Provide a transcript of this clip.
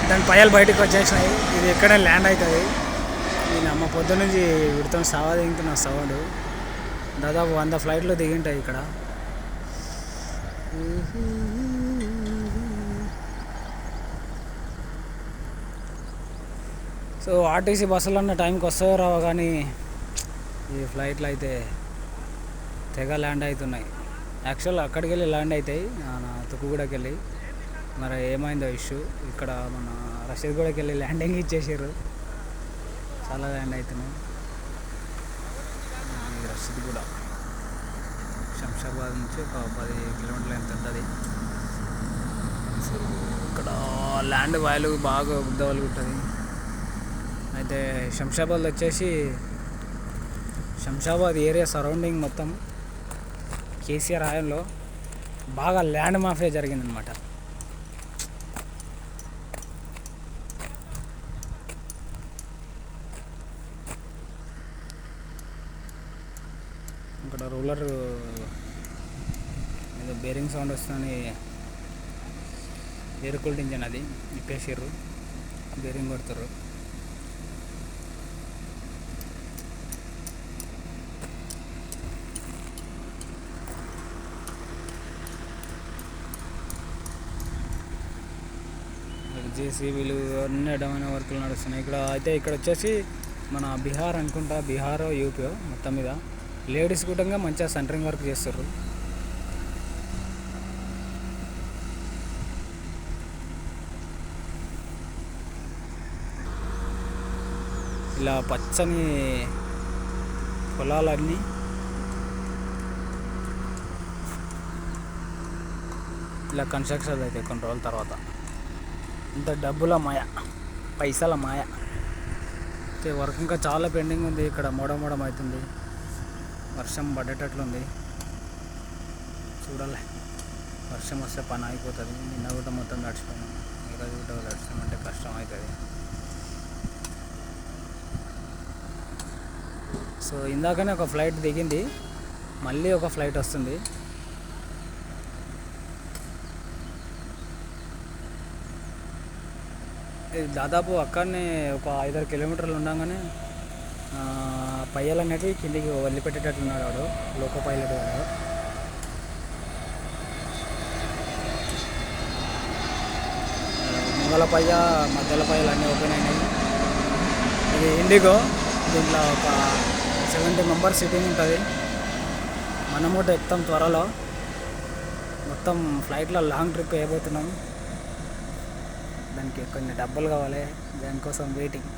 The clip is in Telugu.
దాని పయ్యాలు బయటకు వచ్చేసినాయి. ఇది ఎక్కడే ల్యాండ్ అవుతుంది. నేను అమ్మ పొద్దు నుంచి వీటితో సవా దిగుతున్న సౌండ్. దాదాపు 100 ఫ్లైట్లు దిగింటాయి ఇక్కడ. సో ఆర్టీసీ బస్సులు అన్న టైంకి వస్తాయో రావో, కానీ ఈ ఫ్లైట్లు అయితే తెగ ల్యాండ్ అవుతున్నాయి. యాక్చువల్ అక్కడికి వెళ్ళి ల్యాండ్ అవుతాయి, తుక్కుగూడకి వెళ్ళి. మరి ఏమైందో ఇష్యూ. ఇక్కడ మన రషీద్గూడకి వెళ్ళి ల్యాండింగ్ ఇచ్చేసారు. చాలా ల్యాండ్ అవుతున్నాయి. రషీద్గూడ శంషాబాద్ నుంచి ఒక 10 కిలోమీటర్ల ఎంత ఉంటుంది. సో ఇక్కడ ల్యాండ్ వాల్యూ బాగా ఉద్దవలుగుంటుంది. అయితే శంషాబాద్లో వచ్చేసి శంషాబాద్ ఏరియా సరౌండింగ్ మొత్తం కేసీఆర్ హయాంలో బాగా ల్యాండ్ మాఫియా జరిగిందనమాట. ఇక్కడ రూలర్ ఏదో బేరింగ్ సౌండ్ వస్తుందని ఎయిర్ కూల్డ్ ఇంజన్ అది ఇప్పేసారు, బేరింగ్ కొడతారు. జేసీబీలు అన్ని అడ్డమైన వర్కులు నడుస్తున్నాయి ఇక్కడ. అయితే ఇక్కడ వచ్చేసి మన బీహార్ అనుకుంటా, బీహారో యూపీ మొత్తం మీద లేడీస్ కూడా మంచిగా సెంటరింగ్ వర్క్ చేస్తారు. ఇలా పచ్చని పొలాలన్నీ ఇలా కన్స్ట్రక్షన్ అయితే కొన్ని రోజుల తర్వాత ఇంత డబ్బుల మాయ, పైసల మాయ. అయితే వర్క్ ఇంకా చాలా పెండింగ్ ఉంది. ఇక్కడ మోడం అవుతుంది. వర్షం పడేటట్లుంది. చూడాలి, వర్షం వస్తే పని అయిపోతుంది. నిన్న కూడా మొత్తం తడిచిపోయినాం, ఈరోజు కూడా తడిచినామంటే కష్టం అవుతుంది. సో ఇందాకనే ఒక ఫ్లైట్ దిగింది, మళ్ళీ ఒక ఫ్లైట్ వస్తుంది. ఇది దాదాపు అక్కడనే ఒక 5-6 కిలోమీటర్లు ఉండగానే పయ్యలు అనేవి కిందికి వదిలిపెట్టేటట్లున్నాడు వాడు, లోకో పైలట్ వాడు. ముంగల పయ్య, మధ్యల పయ్యలు అన్నీ ఓపెన్ అయినాయి. ఇది ఇండిగో. దీంట్లో ఒక 70 మెంబర్స్ సిట్టింగ్ ఉంటుంది. మనము కూడా ఎక్కుతాం త్వరలో. మొత్తం ఫ్లైట్లో లాంగ్ ట్రిప్ వేయబోతున్నాం. దానికి కొన్ని డబ్బులు కావాలి, దానికోసం వెయిటింగ్.